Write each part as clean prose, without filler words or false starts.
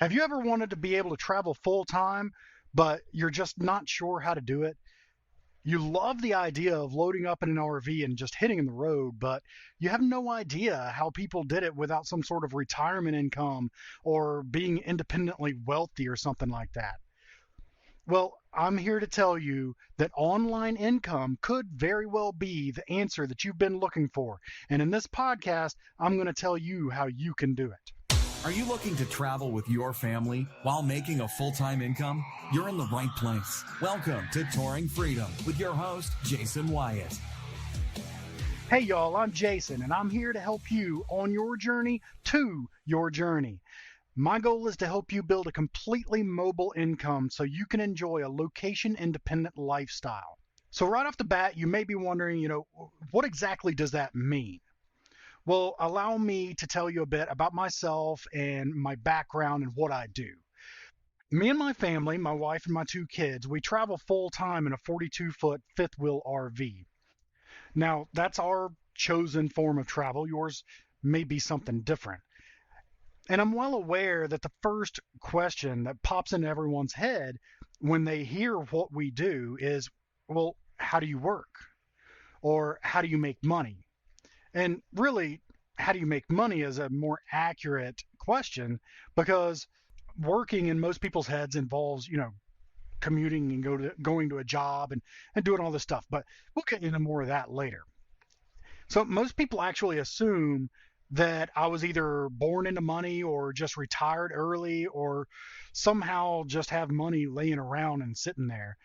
Have you ever wanted to be able to travel full time, but you're just not sure how to do it? You love the idea of loading up in an RV and just hitting the road, but you have no idea how people did it without some sort of retirement income or being independently wealthy or something like that. Well, I'm here to tell you that online income could very well be the answer that you've been looking for. And in this podcast, I'm going to tell you how you can do it. Are you looking to travel with your family while making a full-time income? You're in the right place. Welcome to Touring Freedom with your host, Jason Wyatt. Hey y'all, I'm Jason, and I'm here to help you on your journey to your journey. My goal is to help you build a completely mobile income so you can enjoy a location-independent lifestyle. So right off the bat, you may be wondering, what exactly does that mean? Well, allow me to tell you a bit about myself and my background and what I do. Me and my family, my wife and my two kids, we travel full time in a 42-foot fifth wheel RV. Now, that's our chosen form of travel. Yours may be something different. And I'm well aware that the first question that pops in everyone's head when they hear what we do is, well, how do you work? Or how do you make money? And really, how do you make money is a more accurate question because working in most people's heads involves, commuting and going to a job and doing all this stuff. But we'll get into more of that later. So most people actually assume that I was either born into money or just retired early or somehow just have money laying around and sitting there.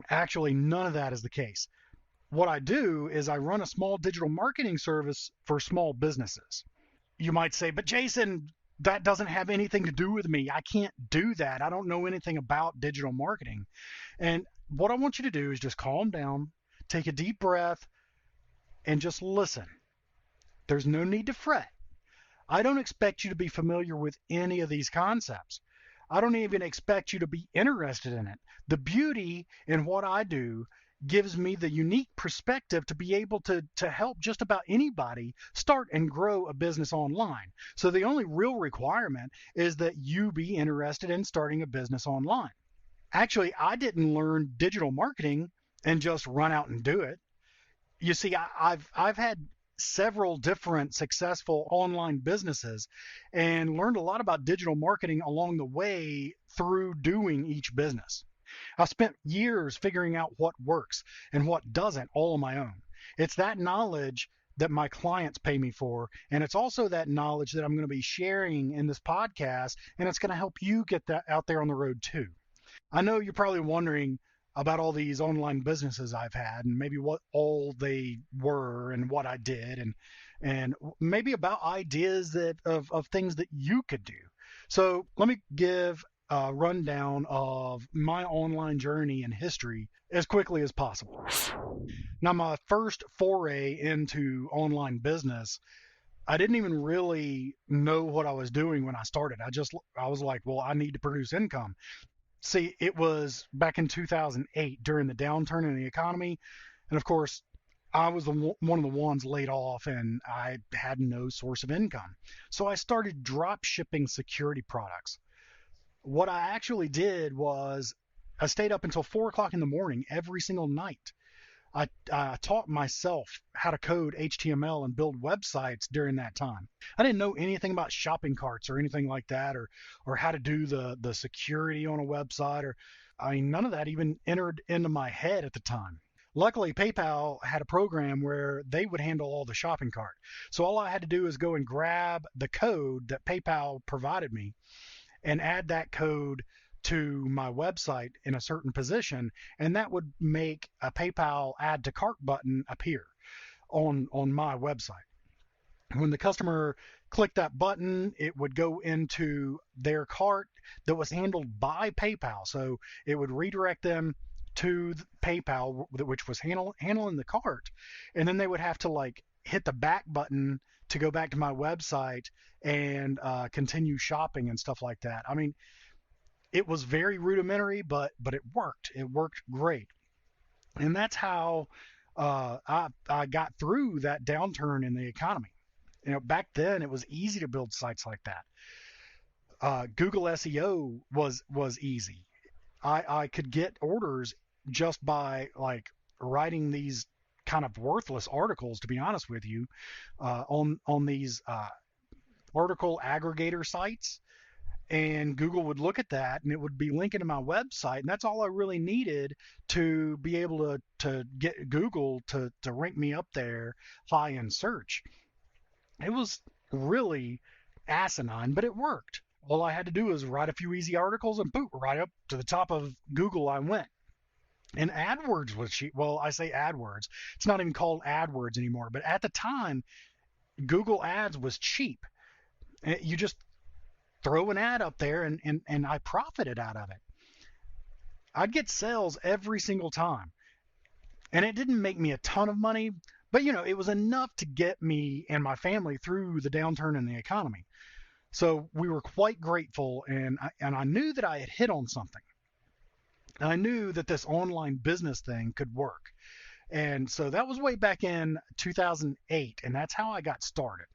Actually, none of that is the case. What I do is I run a small digital marketing service for small businesses. You might say, but Jason, that doesn't have anything to do with me. I can't do that. I don't know anything about digital marketing. And what I want you to do is just calm down, take a deep breath, and just listen. There's no need to fret. I don't expect you to be familiar with any of these concepts. I don't even expect you to be interested in it. The beauty in what I do gives me the unique perspective to be able to help just about anybody start and grow a business online. So the only real requirement is that you be interested in starting a business online. Actually, I didn't learn digital marketing and just run out and do it. You see, I've had several different successful online businesses and learned a lot about digital marketing along the way through doing each business. I've spent years figuring out what works and what doesn't all on my own. It's that knowledge that my clients pay me for, and it's also that knowledge that I'm going to be sharing in this podcast, and it's going to help you get that out there on the road too. I know you're probably wondering about all these online businesses I've had and maybe what all they were and what I did and maybe about ideas of things that you could do. So let me give a rundown of my online journey and history as quickly as possible. Now, my first foray into online business, I didn't even really know what I was doing when I started. I was like, well, I need to produce income. See, it was back in 2008 during the downturn in the economy. And of course, I was one of the ones laid off and I had no source of income. So I started drop shipping security products. What I actually did was I stayed up until 4 o'clock in the morning every single night. I taught myself how to code HTML and build websites during that time. I didn't know anything about shopping carts or anything like that, or how to do the security on a website, none of that even entered into my head at the time. Luckily, PayPal had a program where they would handle all the shopping cart. So all I had to do is go and grab the code that PayPal provided me and add that code to my website in a certain position, and that would make a PayPal add to cart button appear on my website. When the customer clicked that button, it would go into their cart that was handled by PayPal. So it would redirect them to PayPal, which was handling the cart, and then they would have to hit the back button to go back to my website and continue shopping and stuff like that. I mean, it was very rudimentary, but it worked. It worked great. And that's how I got through that downturn in the economy. Back then it was easy to build sites like that. Google SEO was easy. I could get orders just by like writing these kind of worthless articles, to be honest with you, on these article aggregator sites, and Google would look at that and it would be linking to my website, and that's all I really needed to be able to get Google to rank me up there high in search. It was really asinine, but it worked. All I had to do was write a few easy articles and boom, right up to the top of Google I went. And AdWords was cheap. Well, I say AdWords. It's not even called AdWords anymore. But at the time, Google Ads was cheap. You just throw an ad up there and I profited out of it. I'd get sales every single time. And it didn't make me a ton of money, but it was enough to get me and my family through the downturn in the economy. So we were quite grateful, and I knew that I had hit on something. I knew that this online business thing could work. And so that was way back in 2008, and that's how I got started.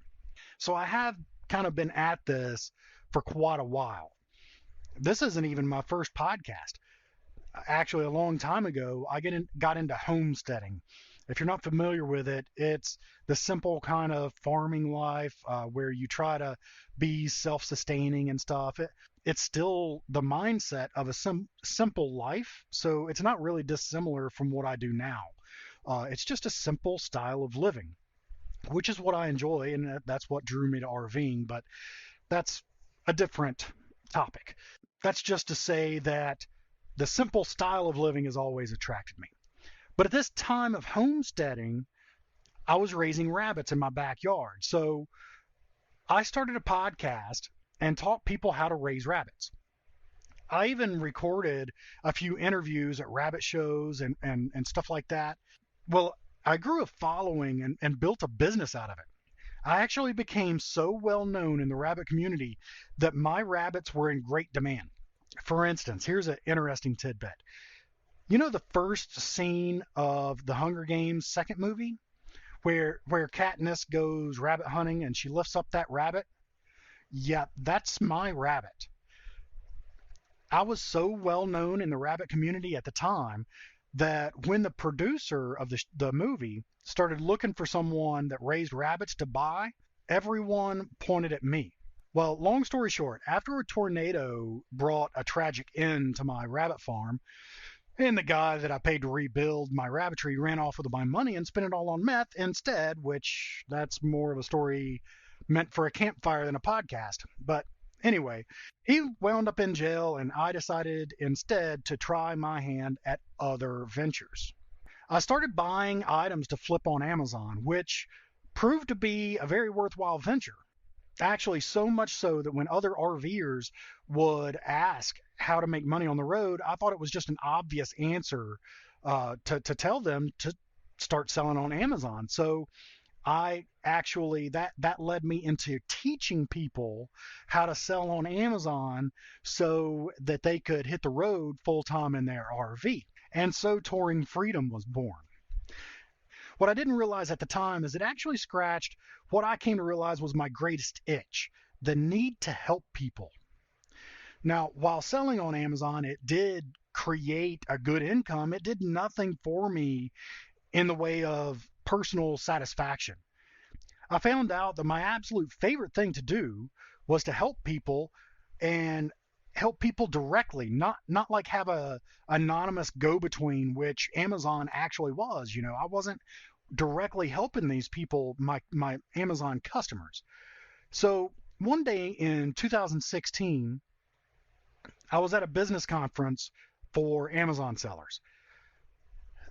So I have kind of been at this for quite a while. This isn't even my first podcast. Actually, a long time ago, I got into homesteading. If you're not familiar with it, it's the simple kind of farming life where you try to be self-sustaining and stuff. It's still the mindset of a simple life, so it's not really dissimilar from what I do now. It's just a simple style of living, which is what I enjoy, and that's what drew me to RVing, but that's a different topic. That's just to say that the simple style of living has always attracted me. But at this time of homesteading, I was raising rabbits in my backyard. So I started a podcast and taught people how to raise rabbits. I even recorded a few interviews at rabbit shows and stuff like that. Well, I grew a following and built a business out of it. I actually became so well known in the rabbit community that my rabbits were in great demand. For instance, here's an interesting tidbit. You know the first scene of the Hunger Games second movie where Katniss goes rabbit hunting and she lifts up that rabbit? Yeah, that's my rabbit. I was so well known in the rabbit community at the time that when the producer of the movie started looking for someone that raised rabbits to buy, everyone pointed at me. Well, long story short, after a tornado brought a tragic end to my rabbit farm, and the guy that I paid to rebuild my rabbitry ran off with my money and spent it all on meth instead, which that's more of a story meant for a campfire than a podcast. But anyway, he wound up in jail, and I decided instead to try my hand at other ventures. I started buying items to flip on Amazon, which proved to be a very worthwhile venture. Actually, so much so that when other RVers would ask how to make money on the road, I thought it was just an obvious answer to tell them to start selling on Amazon. So I actually, that led me into teaching people how to sell on Amazon so that they could hit the road full time in their RV. And so Touring Freedom was born. What I didn't realize at the time is it actually scratched what I came to realize was my greatest itch, the need to help people. Now, while selling on Amazon, it did create a good income. It did nothing for me in the way of personal satisfaction. I found out that my absolute favorite thing to do was to help people, and help people directly, not like have a anonymous go-between, which Amazon actually was. I wasn't directly helping these people, my Amazon customers. So one day in 2016, I was at a business conference for Amazon sellers.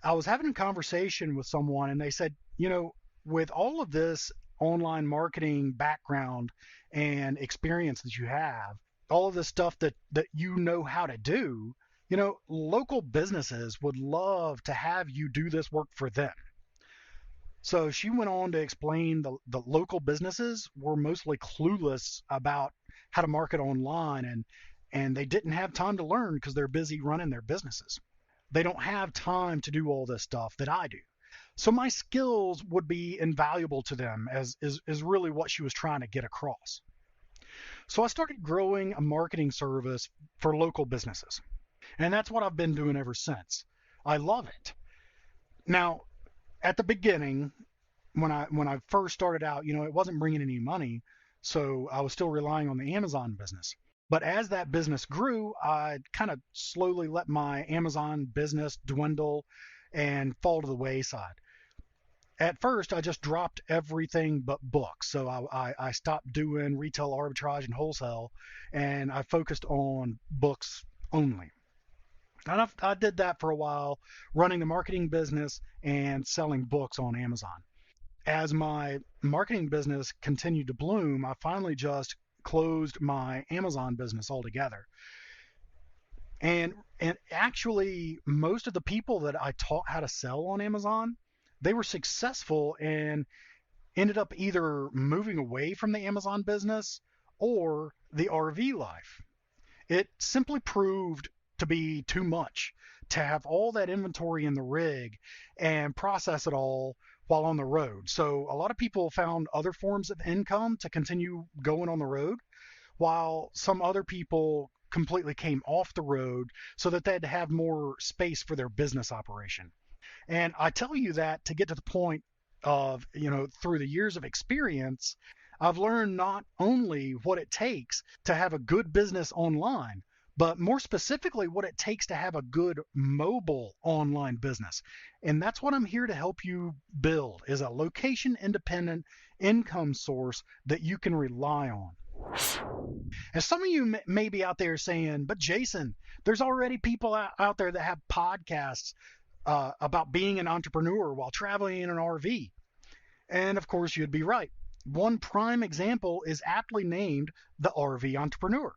I was having a conversation with someone, and they said, with all of this online marketing background and experience that you have, all of this stuff that you know how to do, local businesses would love to have you do this work for them. So she went on to explain the local businesses were mostly clueless about how to market online, and they didn't have time to learn because they're busy running their businesses. They don't have time to do all this stuff that I do. So my skills would be invaluable to them, as is really what she was trying to get across. So I started growing a marketing service for local businesses. And that's what I've been doing ever since. I love it. Now, at the beginning, when I first started out, it wasn't bringing any money, so I was still relying on the Amazon business. But as that business grew, I kind of slowly let my Amazon business dwindle and fall to the wayside. At first, I just dropped everything but books. So I stopped doing retail arbitrage and wholesale, and I focused on books only. And I did that for a while, running the marketing business and selling books on Amazon. As my marketing business continued to bloom, I finally just closed my Amazon business altogether. And actually, most of the people that I taught how to sell on Amazon, they were successful and ended up either moving away from the Amazon business or the RV life. It simply proved to be too much to have all that inventory in the rig and process it all while on the road. So a lot of people found other forms of income to continue going on the road, while some other people completely came off the road so that they had to have more space for their business operation. And I tell you that to get to the point of, through the years of experience, I've learned not only what it takes to have a good business online, but more specifically, what it takes to have a good mobile online business. And that's what I'm here to help you build, is a location independent income source that you can rely on. And some of you may be out there saying, but Jason, there's already people out there that have podcasts about being an entrepreneur while traveling in an RV. And of course, you'd be right. One prime example is aptly named the RV Entrepreneur.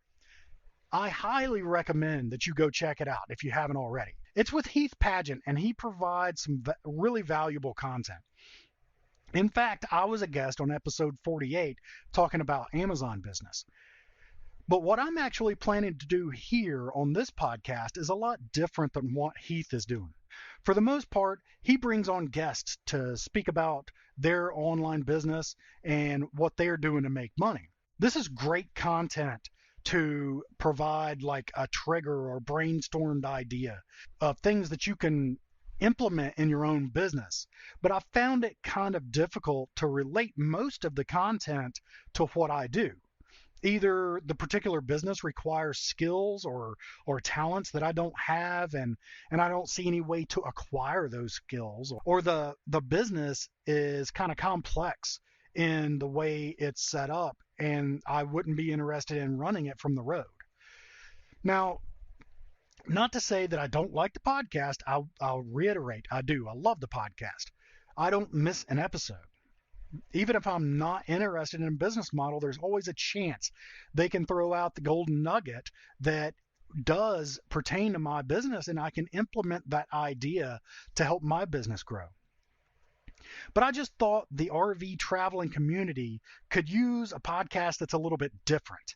I highly recommend that you go check it out if you haven't already. It's with Heath Pageant, and he provides some really valuable content. In fact, I was a guest on episode 48 talking about Amazon business. But what I'm actually planning to do here on this podcast is a lot different than what Heath is doing. For the most part, he brings on guests to speak about their online business and what they're doing to make money. This is great content to provide like a trigger or brainstormed idea of things that you can implement in your own business. But I found it kind of difficult to relate most of the content to what I do. Either the particular business requires skills or talents that I don't have, and I don't see any way to acquire those skills, or the business is kind of complex in the way it's set up, and I wouldn't be interested in running it from the road. Now, not to say that I don't like the podcast. I'll reiterate, I do. I love the podcast. I don't miss an episode. Even if I'm not interested in a business model, there's always a chance they can throw out the golden nugget that does pertain to my business, and I can implement that idea to help my business grow. But I just thought the RV traveling community could use a podcast that's a little bit different.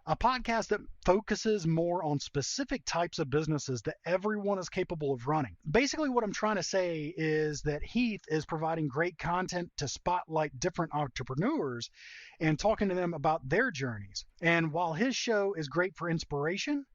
A podcast that focuses more on specific types of businesses that everyone is capable of running. Basically, what I'm trying to say is that Heath is providing great content to spotlight different entrepreneurs and talking to them about their journeys. And while his show is great for inspiration,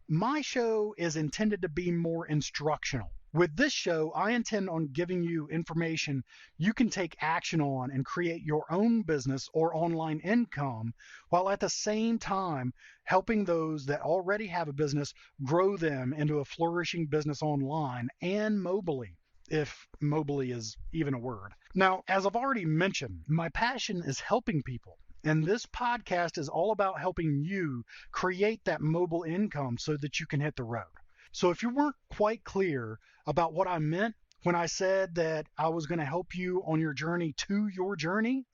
my show is intended to be more instructional. With this show, I intend on giving you information you can take action on and create your own business or online income, while at the same time helping those that already have a business grow them into a flourishing business online and mobily, if mobily is even a word. Now, as I've already mentioned, my passion is helping people. And this podcast is all about helping you create that mobile income so that you can hit the road. So if you weren't quite clear about what I meant when I said that I was going to help you on your journey to your journey,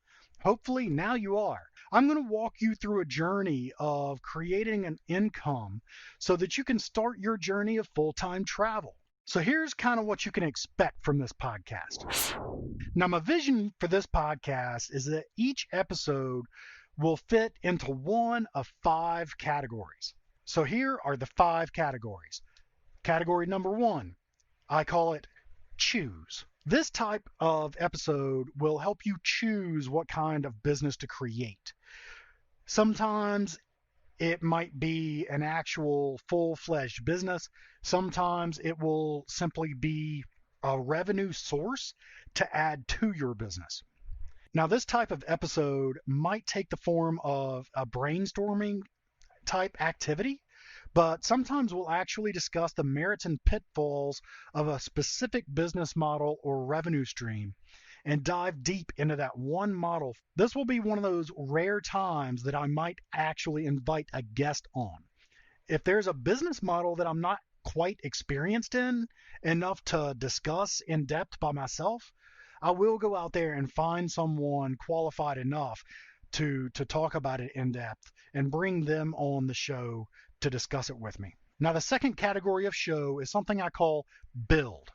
hopefully now you are. I'm going to walk you through a journey of creating an income so that you can start your journey of full-time travel. So here's kind of what you can expect from this podcast. Now, my vision for this podcast is that each episode will fit into one of 5 categories. So here are the 5 categories. Category number 1, I call it choose. This type of episode will help you choose what kind of business to create. Sometimes it might be an actual full-fledged business. Sometimes it will simply be a revenue source to add to your business. Now, this type of episode might take the form of a brainstorming type activity, but sometimes we'll actually discuss the merits and pitfalls of a specific business model or revenue stream and dive deep into that one model. This will be one of those rare times that I might actually invite a guest on. If there's a business model that I'm not quite experienced in enough to discuss in depth by myself, I will go out there and find someone qualified enough to talk about it in depth and bring them on the show to discuss it with me. Now, the second category of show is something I call build.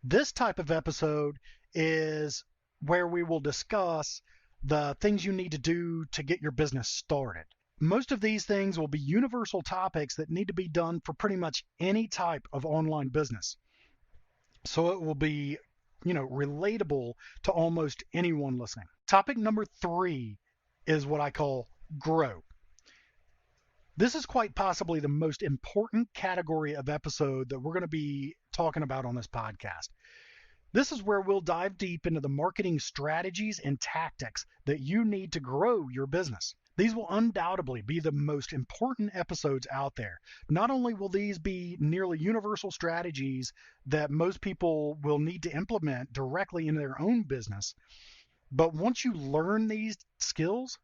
This type of episode is where we will discuss the things you need to do to get your business started. Most of these things will be universal topics that need to be done for pretty much any type of online business. So it will be, relatable to almost anyone listening. Topic number 3 is what I call grow. This is quite possibly the most important category of episode that we're going to be talking about on this podcast. This is where we'll dive deep into the marketing strategies and tactics that you need to grow your business. These will undoubtedly be the most important episodes out there. Not only will these be nearly universal strategies that most people will need to implement directly in their own business, but once you learn these skills,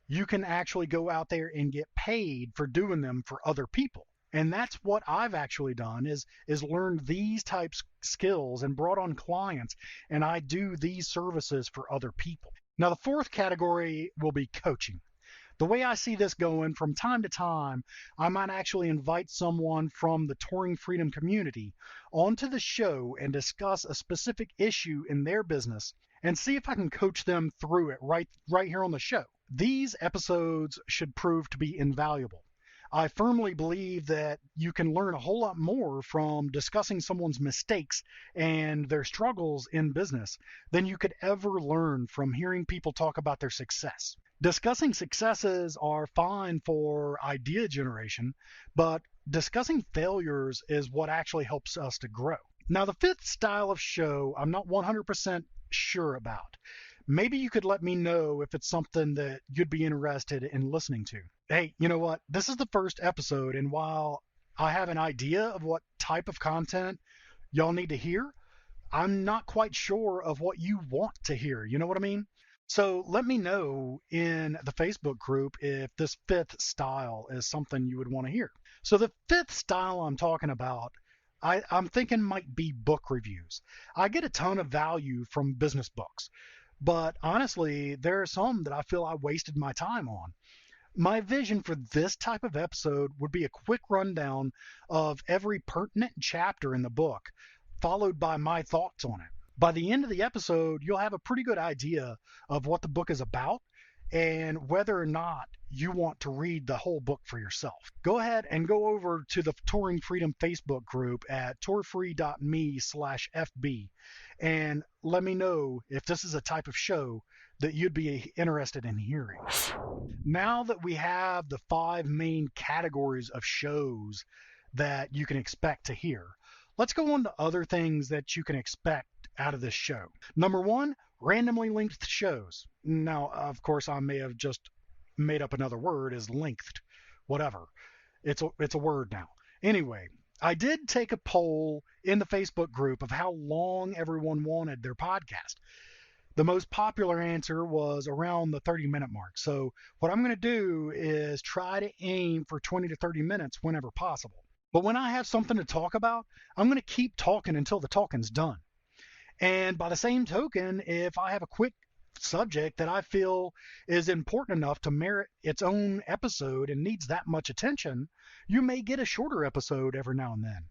you can actually go out there and get paid for doing them for other people. And that's what I've actually done is learned these types of skills and brought on clients, and I do these services for other people. Now, the fourth category will be coaching. The way I see this going, from time to time, I might actually invite someone from the Touring Freedom community onto the show and discuss a specific issue in their business and see if I can coach them through it right here on the show. These episodes should prove to be invaluable. I firmly believe that you can learn a whole lot more from discussing someone's mistakes and their struggles in business than you could ever learn from hearing people talk about their success. Discussing successes are fine for idea generation, but discussing failures is what actually helps us to grow. Now, the fifth style of show, I'm not 100% sure about. Maybe you could let me know if it's something that you'd be interested in listening to. Hey, you know what? This is the first episode, and while I have an idea of what type of content y'all need to hear, I'm not quite sure of what you want to hear. You know what I mean? So let me know in the Facebook group if this fifth style is something you would want to hear. So the fifth style I'm talking about, I'm thinking might be book reviews. I get a ton of value from business books, but honestly, there are some that I feel I wasted my time on. My vision for this type of episode would be a quick rundown of every pertinent chapter in the book, followed by my thoughts on it. By the end of the episode, you'll have a pretty good idea of what the book is about and whether or not you want to read the whole book for yourself. Go ahead and go over to the Touring Freedom Facebook group at tourfree.me/FB and let me know if this is a type of show that you'd be interested in hearing. Now that we have the 5 main categories of shows that you can expect to hear, let's go on to other things that you can expect out of this show. Number 1, randomly linked shows. Now, of course, I may have just made up another word as linked, whatever. It's a word now. Anyway, I did take a poll in the Facebook group of how long everyone wanted their podcast. The most popular answer was around the 30-minute mark. So what I'm going to do is try to aim for 20 to 30 minutes whenever possible. But when I have something to talk about, I'm going to keep talking until the talking's done. And by the same token, if I have a quick subject that I feel is important enough to merit its own episode and needs that much attention, you may get a shorter episode every now and then.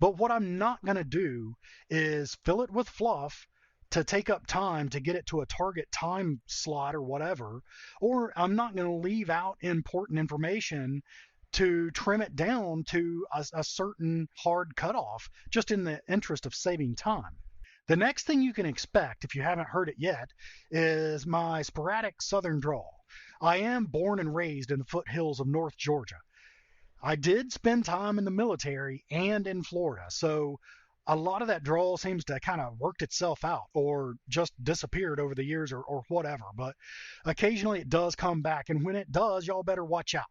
But what I'm not going to do is fill it with fluff to take up time to get it to a target time slot or whatever, or I'm not going to leave out important information to trim it down to a certain hard cutoff just in the interest of saving time. The next thing you can expect, if you haven't heard it yet, is my sporadic Southern drawl. I am born and raised in the foothills of North Georgia. I did spend time in the military and in Florida, so a lot of that draw seems to kind of worked itself out or just disappeared over the years or whatever. But occasionally it does come back, and when it does, y'all better watch out.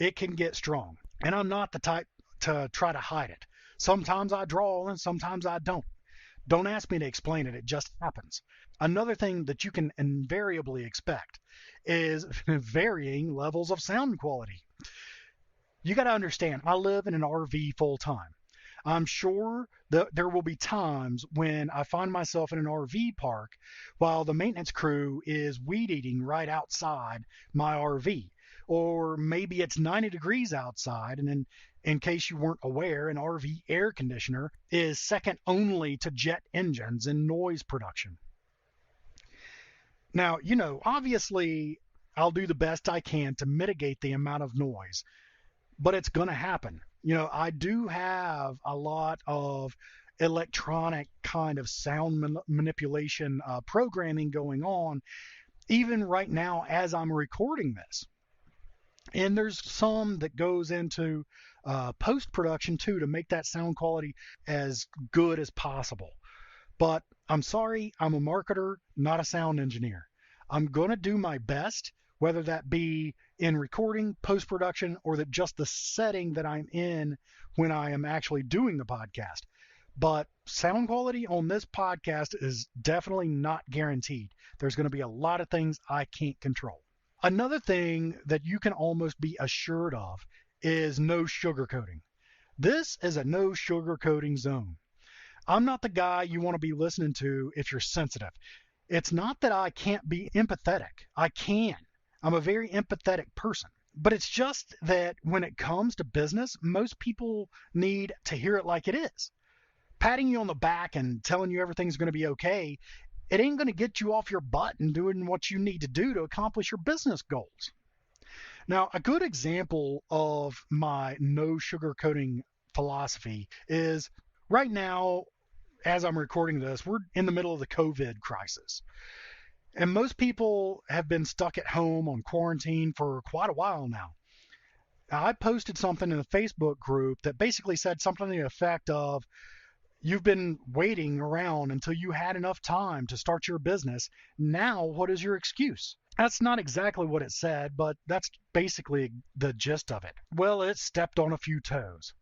It can get strong, and I'm not the type to try to hide it. Sometimes I draw and sometimes I don't. Don't ask me to explain it, it just happens. Another thing that you can invariably expect is varying levels of sound quality. You got to understand, I live in an RV full time. I'm sure that there will be times when I find myself in an RV park while the maintenance crew is weed eating right outside my RV. Or maybe it's 90 degrees outside, and in case you weren't aware, an RV air conditioner is second only to jet engines in noise production. Now, obviously, I'll do the best I can to mitigate the amount of noise, but it's going to happen. I do have a lot of electronic kind of sound manipulation programming going on, even right now as I'm recording this. And there's some that goes into post-production too to make that sound quality as good as possible. But I'm sorry, I'm a marketer, not a sound engineer. I'm going to do my best, whether that be in recording, post-production, or just the setting that I'm in when I am actually doing the podcast. But sound quality on this podcast is definitely not guaranteed. There's going to be a lot of things I can't control. Another thing that you can almost be assured of is no sugarcoating. This is a no sugarcoating zone. I'm not the guy you want to be listening to if you're sensitive. It's not that I can't be empathetic. I can. I'm a very empathetic person. But it's just that when it comes to business, most people need to hear it like it is. Patting you on the back and telling you everything's going to be okay, it ain't going to get you off your butt and doing what you need to do to accomplish your business goals. Now, a good example of my no sugarcoating philosophy is right now, as I'm recording this, we're in the middle of the COVID crisis. And most people have been stuck at home on quarantine for quite a while now. I posted something in the Facebook group that basically said something to the effect of, you've been waiting around until you had enough time to start your business. Now, what is your excuse? That's not exactly what it said, but that's basically the gist of it. Well, it stepped on a few toes.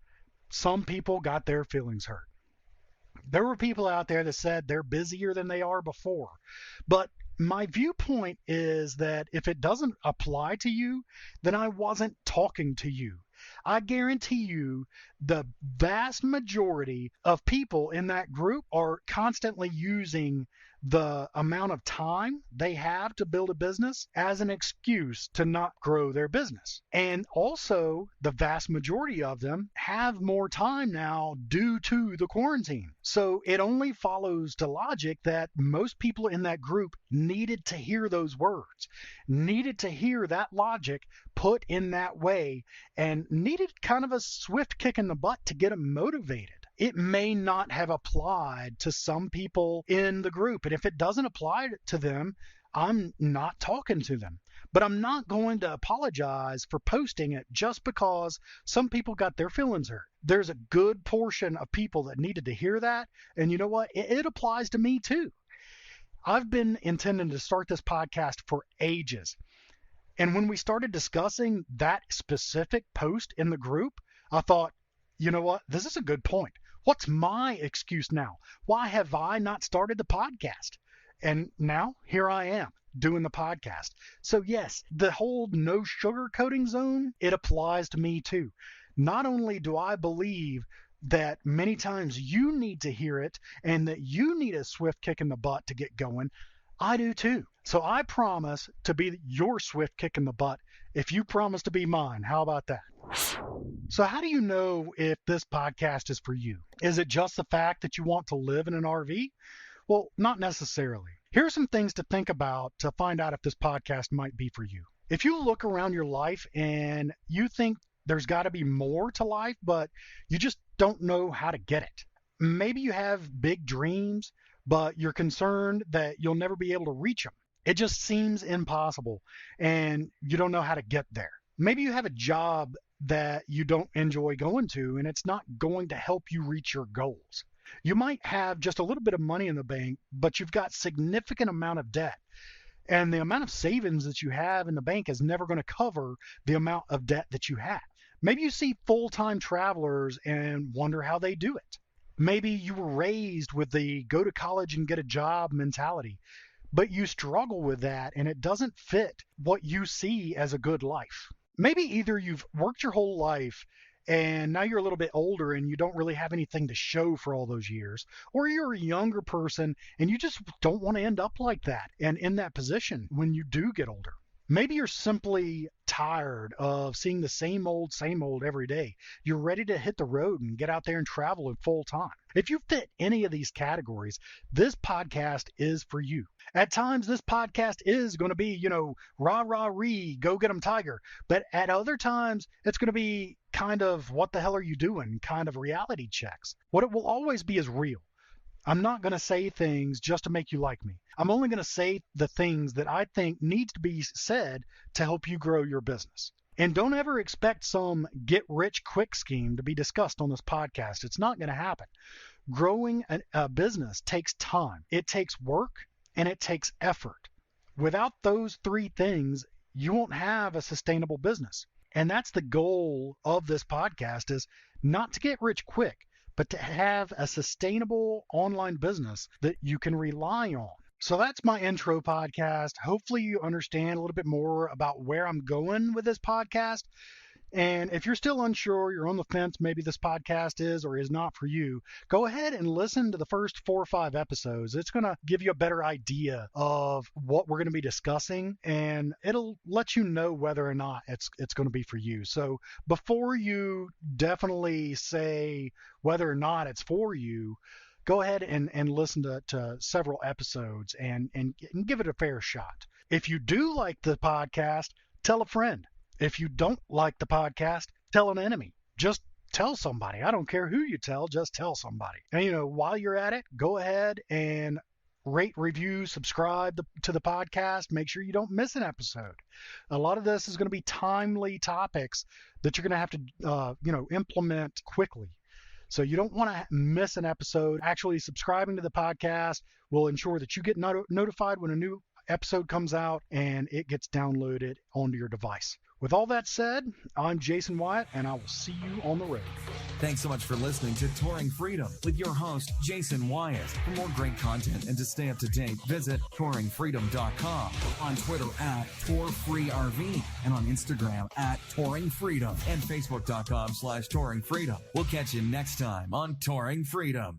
Some people got their feelings hurt. There were people out there that said they're busier than they are before. But my viewpoint is that if it doesn't apply to you, then I wasn't talking to you. I guarantee you the vast majority of people in that group are constantly using the amount of time they have to build a business as an excuse to not grow their business. And also, the vast majority of them have more time now due to the quarantine. So it only follows to logic that most people in that group needed to hear those words, needed to hear that logic put in that way, and needed kind of a swift kick in the butt to get them motivated. It may not have applied to some people in the group. And if it doesn't apply to them, I'm not talking to them. But I'm not going to apologize for posting it just because some people got their feelings hurt. There's a good portion of people that needed to hear that. And you know what? It applies to me too. I've been intending to start this podcast for ages. And when we started discussing that specific post in the group, I thought, you know what? This is a good point. What's my excuse now? Why have I not started the podcast? And now here I am doing the podcast. So yes, the whole no sugarcoating zone, it applies to me too. Not only do I believe that many times you need to hear it and that you need a swift kick in the butt to get going, I do too. So I promise to be your swift kick in the butt if you promise to be mine. How about that? So how do you know if this podcast is for you? Is it just the fact that you want to live in an RV? Well, not necessarily. Here are some things to think about to find out if this podcast might be for you. If you look around your life and you think there's got to be more to life, but you just don't know how to get it. Maybe you have big dreams, but you're concerned that you'll never be able to reach them. It just seems impossible, and you don't know how to get there. Maybe you have a job that you don't enjoy going to, and it's not going to help you reach your goals. You might have just a little bit of money in the bank, but you've got significant amount of debt. And the amount of savings that you have in the bank is never going to cover the amount of debt that you have. Maybe you see full-time travelers and wonder how they do it. Maybe you were raised with the go to college and get a job mentality, but you struggle with that and it doesn't fit what you see as a good life. Maybe either you've worked your whole life and now you're a little bit older and you don't really have anything to show for all those years, or you're a younger person and you just don't want to end up like that and in that position when you do get older. Maybe you're simply tired of seeing the same old every day. You're ready to hit the road and get out there and travel in full time. If you fit any of these categories, this podcast is for you. At times, this podcast is going to be, rah, rah, ree, go get 'em Tiger. But at other times, it's going to be kind of what the hell are you doing kind of reality checks. What it will always be is real. I'm not going to say things just to make you like me. I'm only going to say the things that I think needs to be said to help you grow your business. And don't ever expect some get rich quick scheme to be discussed on this podcast. It's not going to happen. Growing a business takes time. It takes work and it takes effort. Without those three things, you won't have a sustainable business. And that's the goal of this podcast, is not to get rich quick, but to have a sustainable online business that you can rely on. So that's my intro podcast. Hopefully you understand a little bit more about where I'm going with this podcast. And if you're still unsure, you're on the fence, maybe this podcast is or is not for you, go ahead and listen to the first 4 or 5 episodes. It's going to give you a better idea of what we're going to be discussing, and it'll let you know whether or not it's going to be for you. So before you definitely say whether or not it's for you, go ahead and listen to several episodes and give it a fair shot. If you do like the podcast, tell a friend. If you don't like the podcast, tell an enemy. Just tell somebody. I don't care who you tell, just tell somebody. And, while you're at it, go ahead and rate, review, subscribe to the podcast. Make sure you don't miss an episode. A lot of this is going to be timely topics that you're going to have to, implement quickly. So you don't want to miss an episode. Actually, subscribing to the podcast will ensure that you get notified when a new episode comes out and it gets downloaded onto your device. With all that said, I'm Jason Wyatt, and I will see you on the road. Thanks so much for listening to Touring Freedom with your host, Jason Wyatt. For more great content and to stay up to date, visit touringfreedom.com, on Twitter at TourFreeRV, and on Instagram at Touring Freedom, and Facebook.com/Touring Freedom. We'll catch you next time on Touring Freedom.